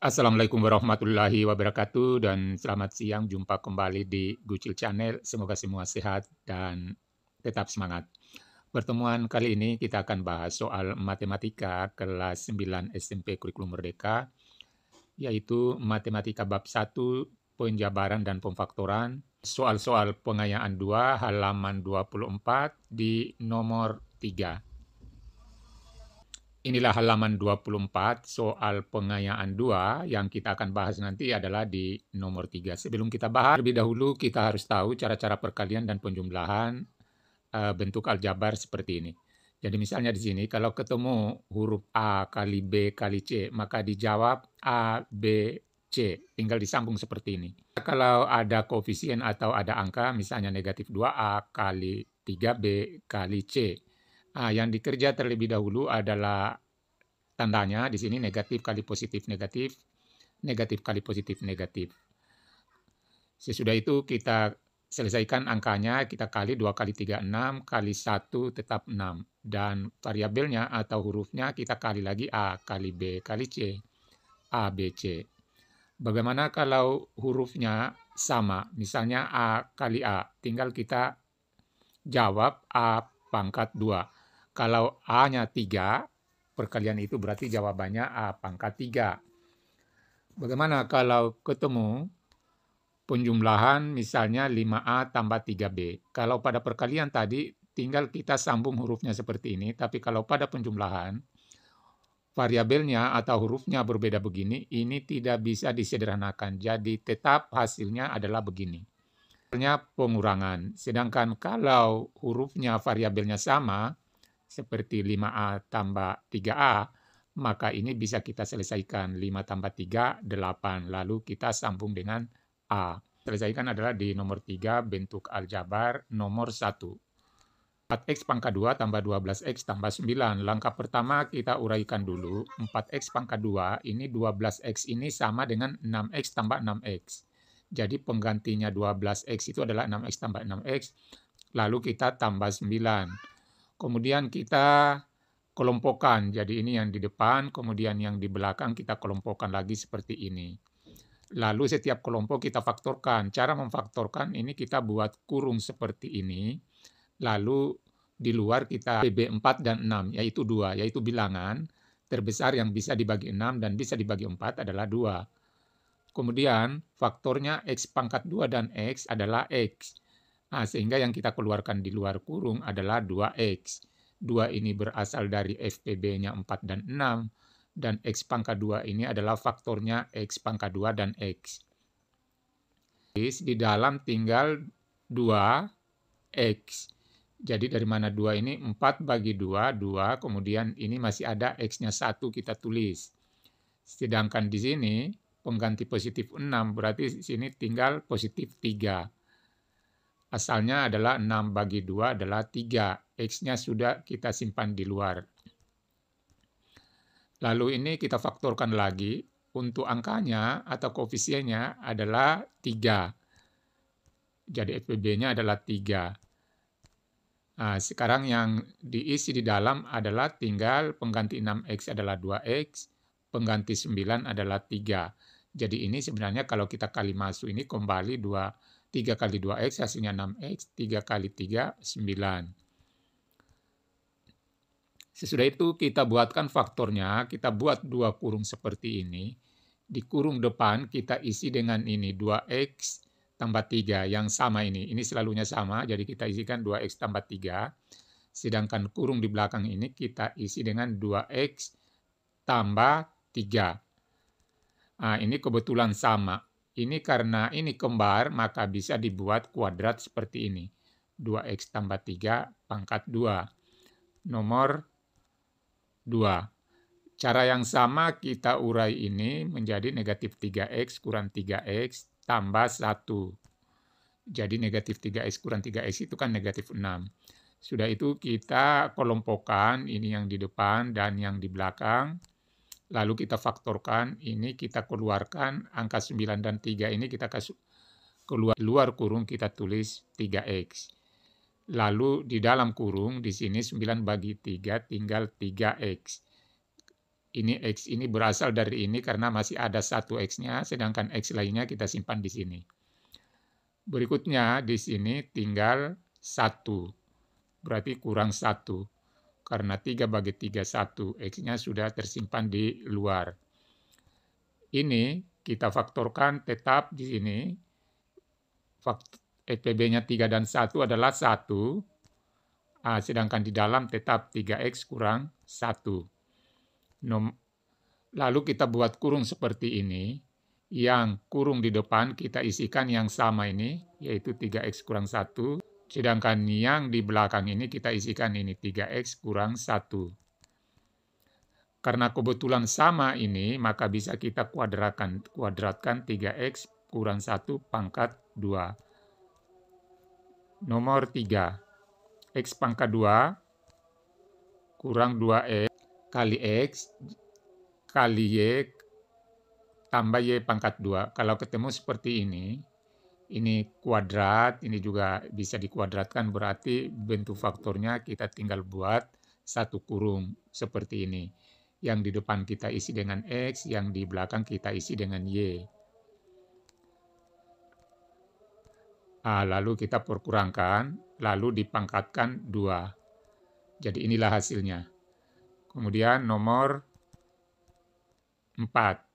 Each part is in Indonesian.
Assalamualaikum warahmatullahi wabarakatuh dan selamat siang, jumpa kembali di Gucil Channel. Semoga semua sehat dan tetap semangat. Pertemuan kali ini kita akan bahas soal matematika kelas 9 SMP Kurikulum Merdeka, yaitu matematika bab 1, penjabaran dan pemfaktoran, soal-soal pengayaan 2, halaman 24 di nomor 3. Inilah halaman 24, soal pengayaan 2 yang kita akan bahas nanti adalah di nomor 3. Sebelum kita bahas, terlebih dahulu kita harus tahu cara-cara perkalian dan penjumlahan bentuk aljabar seperti ini. Jadi misalnya di sini kalau ketemu huruf A kali B kali C, maka dijawab A, B, C. Tinggal disambung seperti ini. Kalau ada koefisien atau ada angka, misalnya negatif 2A kali 3B kali C. Yang dikerja terlebih dahulu adalah tandanya di sini negatif kali positif negatif, negatif kali positif negatif. Sesudah itu kita selesaikan angkanya, kita kali 2 kali 3, 6, kali 1 tetap 6. Dan variabelnya atau hurufnya kita kali lagi A kali B kali C, A, B, C. Bagaimana kalau hurufnya sama, misalnya A kali A, tinggal kita jawab A pangkat 2. Kalau A-nya 3, perkalian itu berarti jawabannya A pangkat 3. Bagaimana kalau ketemu penjumlahan misalnya 5A tambah 3B. Kalau pada perkalian tadi tinggal kita sambung hurufnya seperti ini, tapi kalau pada penjumlahan variabelnya atau hurufnya berbeda begini, ini tidak bisa disederhanakan. Jadi tetap hasilnya adalah begini. Pengurangan. Sedangkan kalau hurufnya variabelnya sama, seperti 5A tambah 3A, maka ini bisa kita selesaikan. 5 tambah 3, 8. Lalu kita sambung dengan A. Selesaikan adalah di nomor 3, bentuk aljabar nomor 1. 4x pangkat 2 tambah 12x tambah 9. Langkah pertama kita uraikan dulu. 4x pangkat 2, ini 12x ini sama dengan 6x tambah 6x. Jadi penggantinya 12x itu adalah 6x tambah 6x. Lalu kita tambah 9. Kemudian kita kelompokkan. Jadi ini yang di depan, kemudian yang di belakang kita kelompokkan lagi seperti ini. Lalu setiap kelompok kita faktorkan. Cara memfaktorkan ini kita buat kurung seperti ini. Lalu di luar kita PB 4 dan 6, yaitu 2, yaitu bilangan terbesar yang bisa dibagi 6 dan bisa dibagi 4 adalah 2. Kemudian faktornya X pangkat 2 dan X adalah X. Sehingga yang kita keluarkan di luar kurung adalah 2X. 2 ini berasal dari FPB-nya 4 dan 6. Dan X pangkat 2 ini adalah faktornya X pangkat 2 dan X. Di dalam tinggal 2X. Jadi dari mana 2 ini? 4 bagi 2, 2. Kemudian ini masih ada X-nya 1 kita tulis. Sedangkan di sini pengganti positif 6, berarti di sini tinggal positif 3. Asalnya adalah 6 bagi 2 adalah 3. X-nya sudah kita simpan di luar. Lalu ini kita faktorkan lagi. Untuk angkanya atau koefisiennya adalah 3. Jadi FPB-nya adalah 3. Sekarang yang diisi di dalam adalah tinggal pengganti 6X adalah 2X, pengganti 9 adalah 3. Jadi ini sebenarnya kalau kita kali masuk ini kembali 3 kali 2X hasilnya 6X, 3 kali 3, 9. Sesudah itu kita buatkan faktornya, kita buat 2 kurung seperti ini. Di kurung depan kita isi dengan ini 2X tambah 3 yang sama ini selalunya sama, jadi kita isikan 2x tambah 3. Sedangkan kurung di belakang ini kita isi dengan 2x tambah 3. Ini kebetulan sama. Ini karena ini kembar, maka bisa dibuat kuadrat seperti ini. 2x tambah 3 pangkat 2. Nomor 2. Cara yang sama kita urai ini menjadi negatif 3x kurang 3x tambah 1. Jadi negatif 3x kurang 3x itu kan negatif 6. Sudah itu kita kelompokkan ini yang di depan dan yang di belakang. Lalu kita faktorkan, ini kita keluarkan angka 9 dan 3 ini kita kasih keluar luar kurung kita tulis 3x. Lalu di dalam kurung di sini 9 bagi 3 tinggal 3x. Ini X ini berasal dari ini karena masih ada satu X-nya, sedangkan X lainnya kita simpan di sini. Berikutnya di sini tinggal 1, berarti kurang 1. Karena 3/3 1, X-nya sudah tersimpan di luar. Ini kita faktorkan tetap di sini. EPB-nya 3 dan 1 adalah 1, sedangkan di dalam tetap 3X kurang 1. Lalu kita buat kurung seperti ini. Yang kurung di depan kita isikan yang sama ini, yaitu 3X kurang 1. Sedangkan yang di belakang ini kita isikan ini 3X kurang 1. Karena kebetulan sama ini, maka bisa kita kuadratkan 3X kurang 1 pangkat 2. Nomor 3, X pangkat 2 kurang 2X kali X kali Y tambah Y pangkat 2. Kalau ketemu seperti ini kuadrat, ini juga bisa dikuadratkan, berarti bentuk faktornya kita tinggal buat satu kurung seperti ini. Yang di depan kita isi dengan X, yang di belakang kita isi dengan Y. Lalu kita perkurangkan, lalu dipangkatkan 2. Jadi inilah hasilnya. Kemudian nomor 4.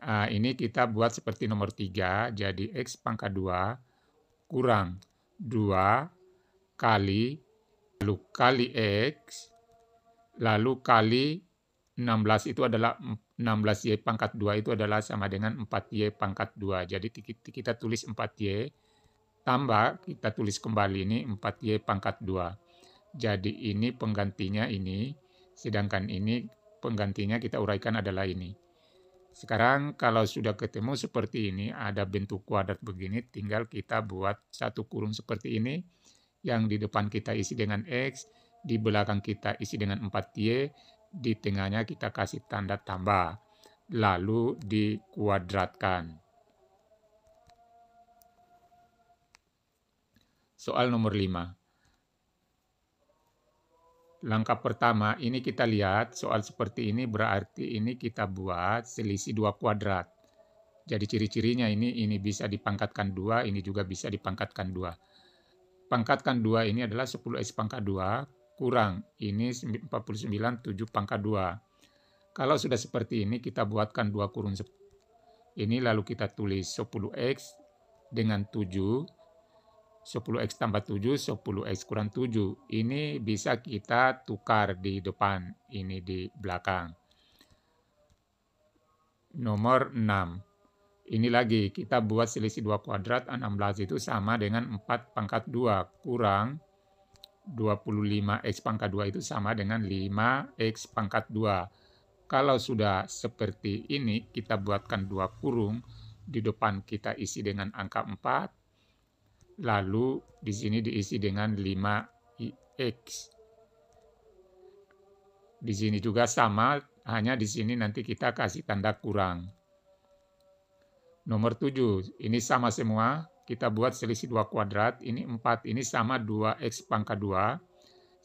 Ini kita buat seperti nomor 3, jadi X pangkat 2 kurang 2 kali, lalu kali X, lalu kali 16 itu adalah 16Y pangkat 2 itu adalah sama dengan 4Y pangkat 2. Jadi kita tulis 4Y, tambah kita tulis kembali ini 4Y pangkat 2. Jadi ini penggantinya ini, sedangkan ini penggantinya kita uraikan adalah ini. Sekarang kalau sudah ketemu seperti ini, ada bentuk kuadrat begini, tinggal kita buat satu kurung seperti ini, yang di depan kita isi dengan X, di belakang kita isi dengan 4Y, di tengahnya kita kasih tanda tambah, lalu dikuadratkan. Soal nomor 5. Langkah pertama, ini kita lihat soal seperti ini berarti ini kita buat selisih 2 kuadrat. Jadi ciri-cirinya ini bisa dipangkatkan 2, ini juga bisa dipangkatkan 2. Pangkatkan 2 ini adalah 10X pangkat 2 kurang ini 49 7 pangkat 2. Kalau sudah seperti ini kita buatkan 2 kurung ini, lalu kita tulis 10X dengan 7. 10X tambah 7, 10X kurang 7. Ini bisa kita tukar di depan, ini di belakang. Nomor 6. Ini lagi, kita buat selisih 2 kuadrat, 16 itu sama dengan 4 pangkat 2 kurang 25X pangkat 2 itu sama dengan 5X pangkat 2. Kalau sudah seperti ini, kita buatkan 2 kurung, di depan kita isi dengan angka 4, lalu di sini diisi dengan 5X. Di sini juga sama, hanya di sini nanti kita kasih tanda kurang. Nomor 7, ini sama semua, kita buat selisih 2 kuadrat, ini 4, ini sama 2X pangkat 2,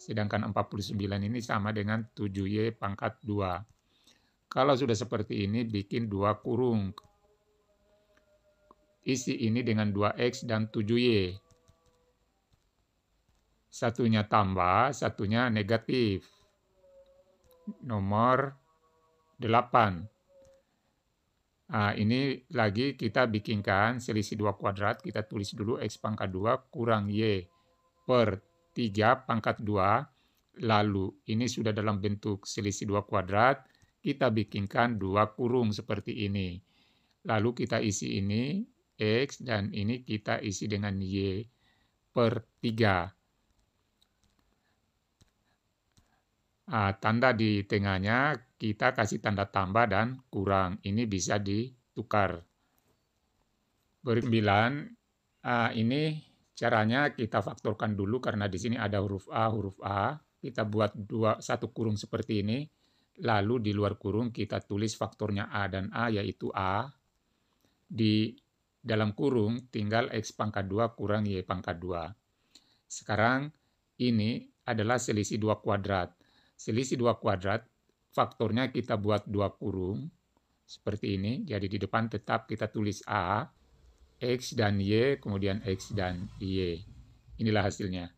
sedangkan 49 ini sama dengan 7Y pangkat 2. Kalau sudah seperti ini, bikin 2 kurung. Isi ini dengan 2X dan 7Y. Satunya tambah, satunya negatif. Nomor 8. Ini lagi kita bikinkan selisih 2 kuadrat, kita tulis dulu X pangkat 2 kurang Y per 3 pangkat 2. Lalu ini sudah dalam bentuk selisih 2 kuadrat, kita bikinkan 2 kurung seperti ini. Lalu kita isi ini X dan ini kita isi dengan Y per 3. Tanda di tengahnya kita kasih tanda tambah dan kurang. Ini bisa ditukar. Berikut 9. Ini caranya kita faktorkan dulu karena di sini ada huruf A. Kita buat satu kurung seperti ini. Lalu di luar kurung kita tulis faktornya A dan A, yaitu A. Di dalam kurung tinggal X pangkat 2 kurang Y pangkat 2. Sekarang ini adalah selisih 2 kuadrat. Selisih 2 kuadrat faktornya kita buat 2 kurung, seperti ini. Jadi di depan tetap kita tulis A, X dan Y, kemudian X dan Y. Inilah hasilnya.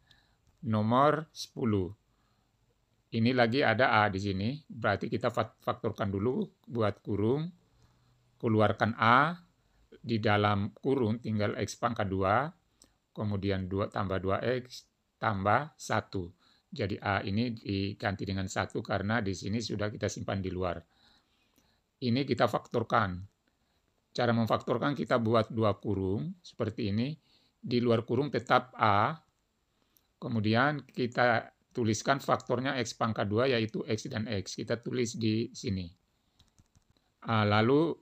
Nomor 10. Ini lagi ada A di sini, berarti kita faktorkan dulu, buat kurung, keluarkan A, di dalam kurung tinggal X pangkat 2, kemudian 2 tambah 2X tambah 1. Jadi A ini diganti dengan 1 karena di sini sudah kita simpan di luar. Ini kita faktorkan. Cara memfaktorkan kita buat 2 kurung seperti ini. Di luar kurung tetap A. Kemudian kita tuliskan faktornya X pangkat 2 yaitu X dan X. Kita tulis di sini. Lalu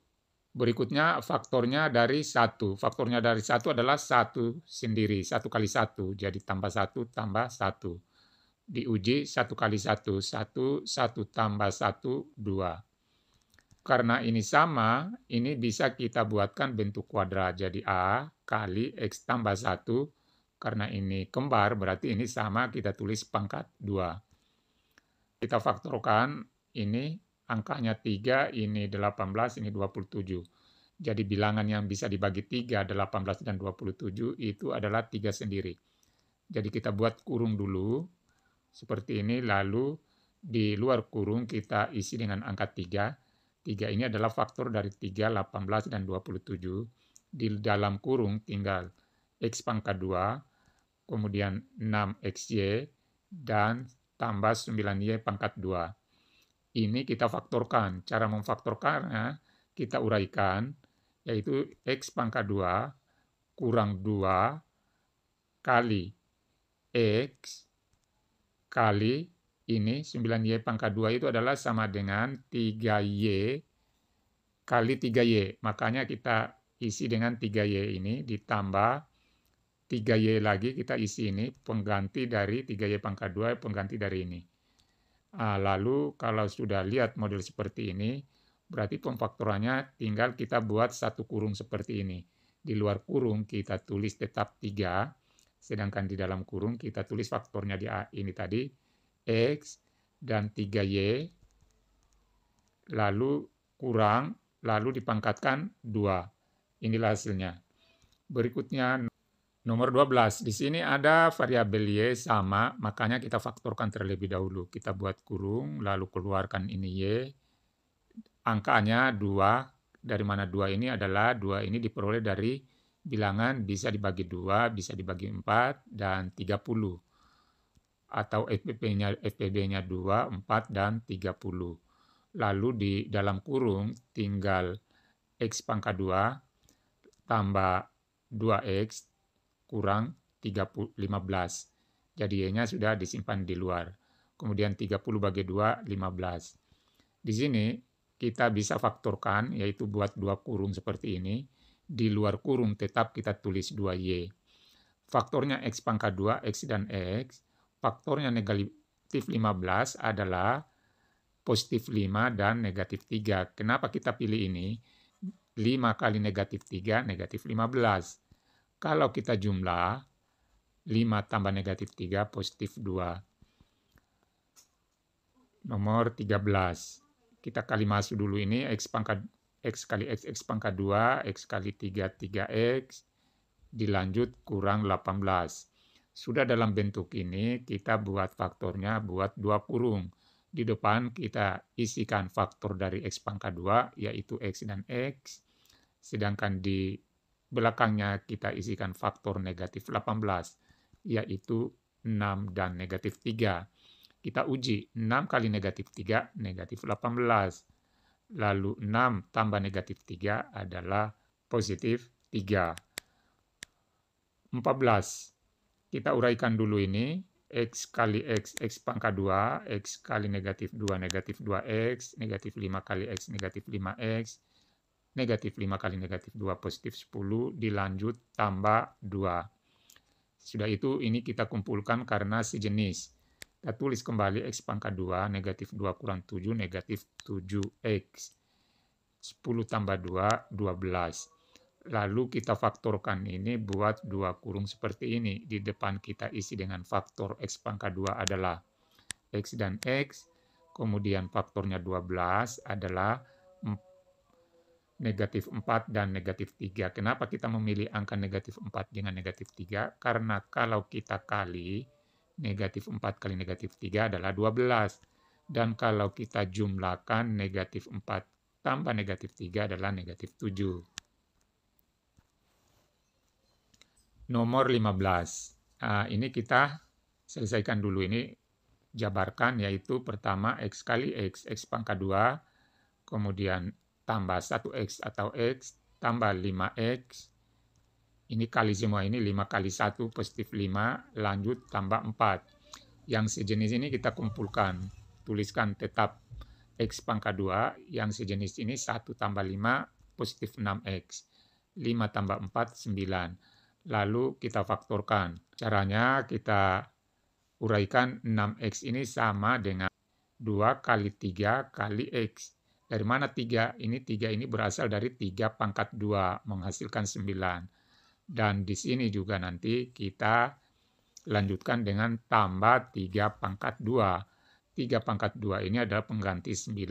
berikutnya faktornya dari 1. Faktornya dari 1 adalah 1 sendiri. 1 kali 1. Jadi tambah 1 tambah 1. Diuji 1 kali 1. 1 tambah 1, 2. Karena ini sama, ini bisa kita buatkan bentuk kuadrat. Jadi A kali X tambah 1. Karena ini kembar, berarti ini sama, kita tulis pangkat 2. Kita faktorkan, ini angkanya 3, ini 18, ini 27. Jadi bilangan yang bisa dibagi 3, 18 dan 27 itu adalah 3 sendiri. Jadi kita buat kurung dulu, seperti ini, lalu di luar kurung kita isi dengan angka 3. 3 ini adalah faktor dari 3, 18, dan 27. Di dalam kurung tinggal X pangkat 2, kemudian 6XY, dan tambah 9Y pangkat 2. Ini kita faktorkan. Cara memfaktorkannya kita uraikan, yaitu X pangkat 2 kurang 2 kali X kali ini 9Y pangkat 2 itu adalah sama dengan 3Y kali 3Y. Makanya kita isi dengan 3Y ini ditambah 3Y lagi kita isi ini pengganti dari 3Y pangkat 2, pengganti dari ini. Lalu kalau sudah lihat model seperti ini, berarti pemfaktorannya tinggal kita buat 1 kurung seperti ini. Di luar kurung kita tulis tetap 3, sedangkan di dalam kurung kita tulis faktornya di A ini tadi, X dan 3Y, lalu kurang, lalu dipangkatkan 2. Inilah hasilnya. Berikutnya nomor 12. Di sini ada variabel Y sama, makanya kita faktorkan terlebih dahulu. Kita buat kurung, lalu keluarkan ini Y. Angkanya 2. Dari mana 2 ini adalah 2 ini diperoleh dari bilangan bisa dibagi 2, bisa dibagi 4, dan 30. Atau FPB-nya 2, 4, dan 30. Lalu di dalam kurung tinggal X pangkat 2 tambah 2X kurang 15. Jadi Y-nya sudah disimpan di luar. Kemudian 30 bagi 2, 15. Di sini kita bisa faktorkan, yaitu buat 2 kurung seperti ini. Di luar kurung tetap kita tulis 2Y. Faktornya X pangkat 2, X dan X. Faktornya negatif 15 adalah positif 5 dan negatif 3. Kenapa kita pilih ini? 5 kali negatif 3, negatif 15. Kalau kita jumlah, 5 tambah negatif 3, positif 2. Nomor 13. Kita kali masuk dulu ini, X kali X, X pangkat 2, X kali 3, 3X, dilanjut kurang 18. Sudah dalam bentuk ini, kita buat faktornya, buat 2 kurung. Di depan kita isikan faktor dari X pangkat 2, yaitu X dan X. Sedangkan di belakangnya kita isikan faktor negatif 18, yaitu 6 dan negatif 3. Kita uji 6 kali negatif 3, negatif 18. Lalu 6 tambah negatif 3 adalah positif 3. 14. Kita uraikan dulu ini. X kali X, X pangkat 2, X kali negatif 2, negatif 2X, negatif 5 kali X, negatif 5X, negatif 5 kali negatif 2, positif 10, dilanjut tambah 2. Sudah itu ini kita kumpulkan karena sejenis. Kita tulis kembali X pangkat 2, negatif 2 kurang 7, negatif 7X. 10 tambah 2, 12. Lalu kita faktorkan ini buat 2 kurung seperti ini. Di depan kita isi dengan faktor X pangkat 2 adalah X dan X. kemudian faktornya 12 adalah negatif 4 dan negatif 3. Kenapa kita memilih angka negatif 4 dengan negatif 3? Karena kalau kita kali, negatif 4 kali negatif 3 adalah 12. Dan kalau kita jumlahkan negatif 4 tambah negatif 3 adalah negatif 7. Nomor 15. Ini kita selesaikan dulu, ini jabarkan, yaitu pertama X kali X, X pangkat 2, kemudian tambah 1X atau X, tambah 5X, ini kali semua, ini 5 kali 1 positif 5, lanjut tambah 4. Yang sejenis ini kita kumpulkan, tuliskan tetap X pangkat 2, yang sejenis ini 1 tambah 5 positif 6X, 5 tambah 4, 9. Lalu kita faktorkan. Caranya kita uraikan 6X ini sama dengan 2 kali 3 kali X. Dari mana 3? Ini 3 ini berasal dari 3 pangkat 2 menghasilkan 9. Dan di sini juga nanti kita lanjutkan dengan tambah 3 pangkat 2. 3 pangkat 2 ini adalah pengganti 9.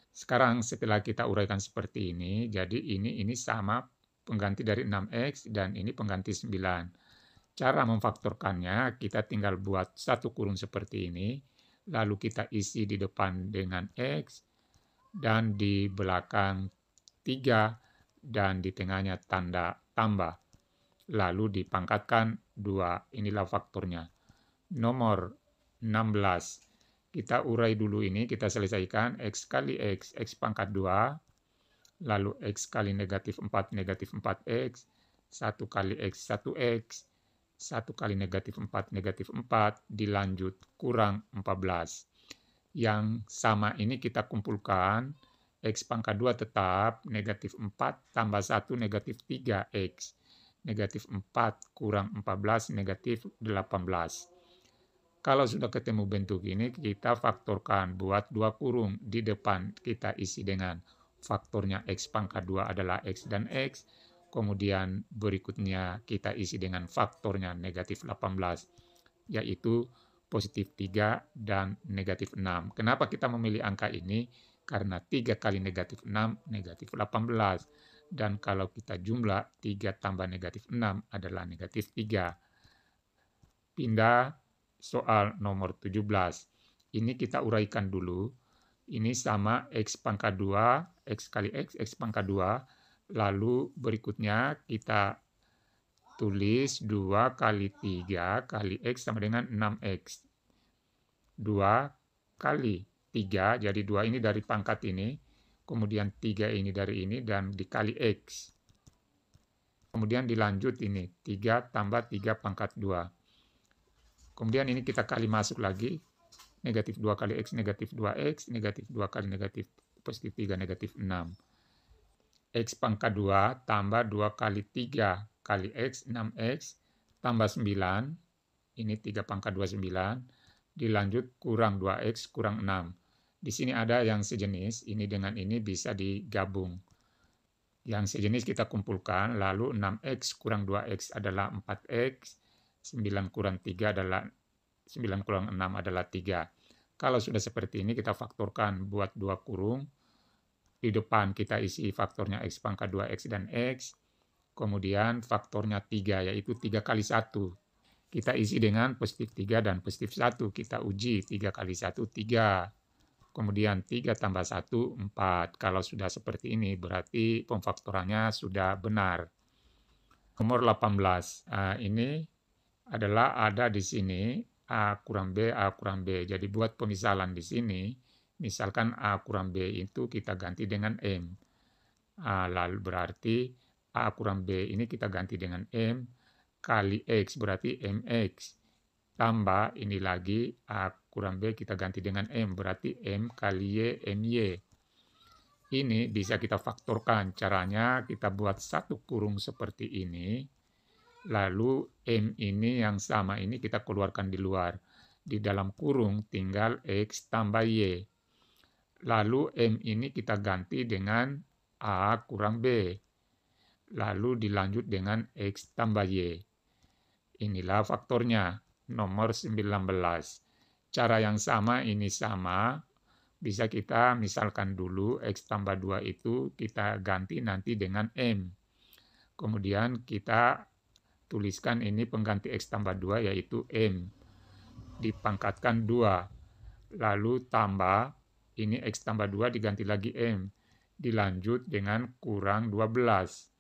Sekarang setelah kita uraikan seperti ini, jadi ini sama pengganti dari 6X dan ini pengganti 9. Cara memfaktorkannya, kita tinggal buat satu kurung seperti ini, lalu kita isi di depan dengan X, dan di belakang 3, dan di tengahnya tanda tambah. Lalu dipangkatkan 2, inilah faktornya. Nomor 16, kita urai dulu ini, kita selesaikan X kali X, X pangkat 2, lalu X kali negatif 4, negatif 4X, 1 kali X, 1X, 1 kali negatif 4, negatif 4, dilanjut kurang 14. Yang sama ini kita kumpulkan, X pangkat 2 tetap, negatif 4 tambah 1, negatif 3X. Negatif 4 kurang 14, negatif 18. Kalau sudah ketemu bentuk ini, kita faktorkan, buat 2 kurung. Di depan kita isi dengan faktornya X pangkat 2 adalah X dan X. Kemudian berikutnya kita isi dengan faktornya negatif 18, yaitu positif 3 dan negatif 6. Kenapa kita memilih angka ini? Karena 3 kali negatif 6, negatif 18. Dan kalau kita jumlah, 3 tambah negatif 6 adalah negatif 3. Pindah soal nomor 17. Ini kita uraikan dulu. Ini sama X pangkat 2, X kali X, X pangkat 2. Lalu berikutnya kita tulis 2 kali 3 kali X sama dengan 6X. 2 kali 3, jadi 2 ini dari pangkat ini, kemudian 3 ini dari ini, dan dikali X. Kemudian dilanjut ini, 3 tambah 3 pangkat 2. Kemudian ini kita kali masuk lagi, negatif 2 kali X, negatif 2X, negatif 2 kali negatif positif 3, negatif 6. X pangkat 2 tambah 2 kali 3 kali X, 6X, tambah 9, ini 3 pangkat 2, 9, dilanjut kurang 2X, kurang 6. Di sini ada yang sejenis, ini dengan ini bisa digabung. Yang sejenis kita kumpulkan, lalu 6X kurang 2X adalah 4X, 9 kurang 3 adalah 9 kurang 6 adalah 3. Kalau sudah seperti ini kita faktorkan, buat 2 kurung. Di depan kita isi faktornya X pangkat 2X dan X. Kemudian faktornya 3, yaitu 3 kali 1. Kita isi dengan positif 3 dan positif 1. Kita uji 3 kali 1, 3. Kemudian 3 tambah 1, 4. Kalau sudah seperti ini berarti pemfaktorannya sudah benar. Nomor 18. Ini adalah ada di sini A kurang B, A kurang B. Jadi buat pemisalan di sini, misalkan A kurang B itu kita ganti dengan M. Lalu berarti A kurang B ini kita ganti dengan M kali X, berarti MX. Tambah ini lagi A kurang B kita ganti dengan M, berarti M kali Y, MY. Ini bisa kita faktorkan. Caranya kita buat satu kurung seperti ini. Lalu M ini yang sama ini kita keluarkan di luar. Di dalam kurung tinggal X tambah Y. Lalu M ini kita ganti dengan A kurang B. Lalu dilanjut dengan X tambah Y. Inilah faktornya, nomor 19. cara yang sama ini sama, bisa kita misalkan dulu X tambah 2 itu kita ganti nanti dengan M. Kemudian kita tuliskan ini pengganti X tambah 2 yaitu M. Dipangkatkan 2. Lalu tambah, ini X tambah 2 diganti lagi M. Dilanjut dengan kurang 12.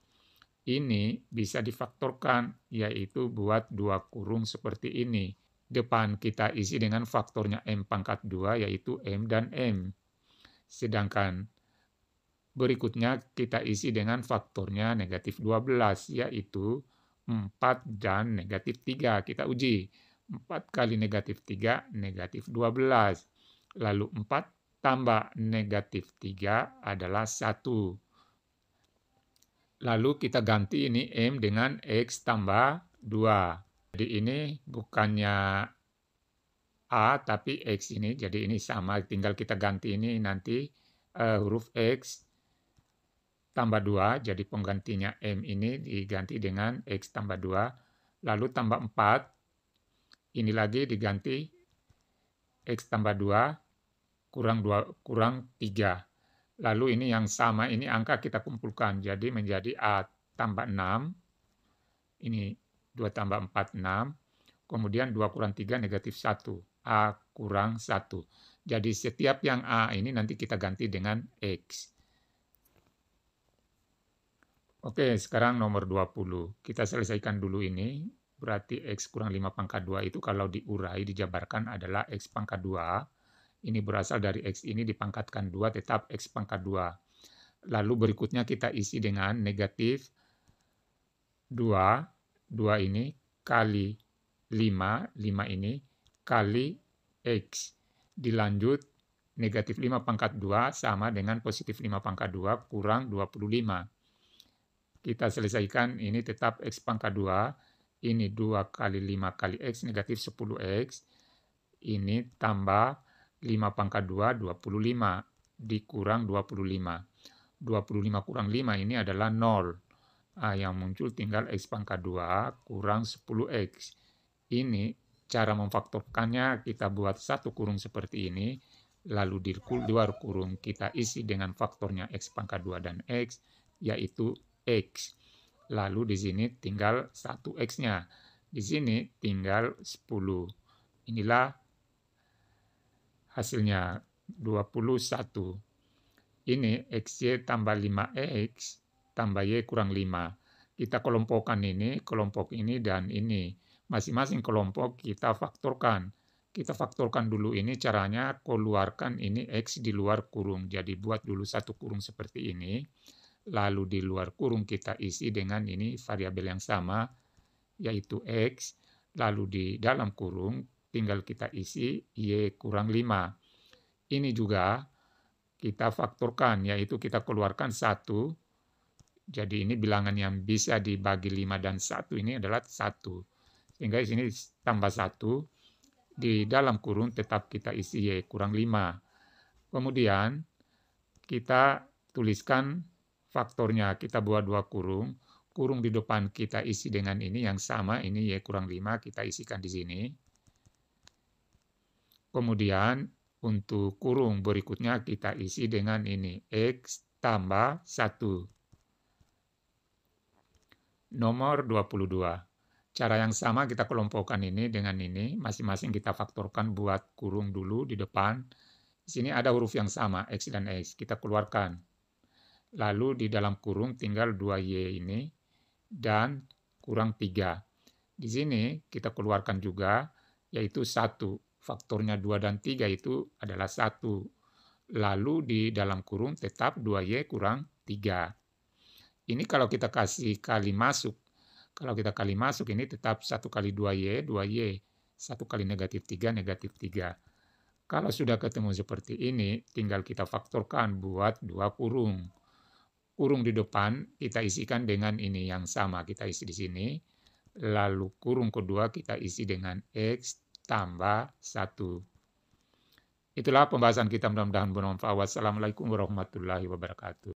Ini bisa difaktorkan, yaitu buat 2 kurung seperti ini. Depan kita isi dengan faktornya M pangkat 2, yaitu M dan M. Sedangkan berikutnya kita isi dengan faktornya negatif 12, yaitu 4 dan negatif 3. Kita uji. 4 kali negatif 3, negatif 12. Lalu 4 tambah negatif 3 adalah 1. Lalu kita ganti ini M dengan X tambah 2. Jadi ini bukannya A tapi X ini, jadi ini sama, tinggal kita ganti ini nanti huruf X tambah 2, jadi penggantinya M ini diganti dengan X tambah 2, lalu tambah 4, ini lagi diganti X tambah 2, kurang 3. Lalu ini yang sama, ini angka kita kumpulkan, jadi menjadi A tambah 6, ini 2 tambah 4, 6, kemudian 2 kurang 3 negatif 1, A kurang 1. Jadi setiap yang A ini nanti kita ganti dengan X. Oke, sekarang nomor 20. Kita selesaikan dulu ini. Berarti X kurang 5 pangkat 2 itu kalau diurai, dijabarkan adalah X pangkat 2. Ini berasal dari X ini dipangkatkan 2, tetap X pangkat 2. Lalu berikutnya kita isi dengan negatif 2. 2 ini kali 5. 5 ini kali X. Dilanjut negatif 5 pangkat 2 sama dengan positif 5 pangkat 2 kurang 25. Kita selesaikan, ini tetap X pangkat 2, ini 2 kali 5 kali X, negatif 10X, ini tambah 5 pangkat 2, 25, dikurang 25. 25 kurang 5 ini adalah 0. Nah, yang muncul tinggal X pangkat 2 kurang 10X. Ini cara memfaktorkannya, kita buat satu kurung seperti ini, lalu di luar kurung kita isi dengan faktornya X pangkat 2 dan X, yaitu X. Lalu di sini tinggal 1X-nya. Di sini tinggal 10. Inilah hasilnya 21. Ini XY tambah 5X tambah Y kurang 5. Kita kelompokkan ini, kelompok ini dan ini. Masing-masing kelompok kita faktorkan. Kita faktorkan dulu ini, caranya keluarkan ini X di luar kurung. Jadi buat dulu satu kurung seperti ini. Lalu di luar kurung kita isi dengan ini variabel yang sama, yaitu X. Lalu di dalam kurung tinggal kita isi Y kurang 5. Ini juga kita faktorkan, yaitu kita keluarkan 1. Jadi ini bilangan yang bisa dibagi 5 dan 1 ini adalah 1. Sehingga di sini tambah 1. Di dalam kurung tetap kita isi Y kurang 5. Kemudian kita tuliskan faktornya, kita buat 2 kurung. Kurung di depan kita isi dengan ini yang sama, ini Y kurang 5, kita isikan di sini. Kemudian untuk kurung berikutnya kita isi dengan ini, X tambah 1. Nomor 22. Cara yang sama kita kelompokkan ini dengan ini, masing-masing kita faktorkan buat kurung dulu di depan. Di sini ada huruf yang sama, X dan X, kita keluarkan. Lalu di dalam kurung tinggal 2Y ini dan kurang 3. Di sini kita keluarkan juga, yaitu 1. Faktornya 2 dan 3 itu adalah 1. Lalu di dalam kurung tetap 2Y kurang 3. Ini kalau kita kasih kali masuk. Kalau kita kali masuk ini tetap 1 kali 2Y, 2Y. 1 kali negatif 3, negatif 3. Kalau sudah ketemu seperti ini, tinggal kita faktorkan buat 2 kurung. Kurung di depan kita isikan dengan ini yang sama, kita isi di sini. Lalu kurung kedua kita isi dengan X tambah 1. Itulah pembahasan kita, mudah-mudahan bermanfaat. Wassalamualaikum warahmatullahi wabarakatuh.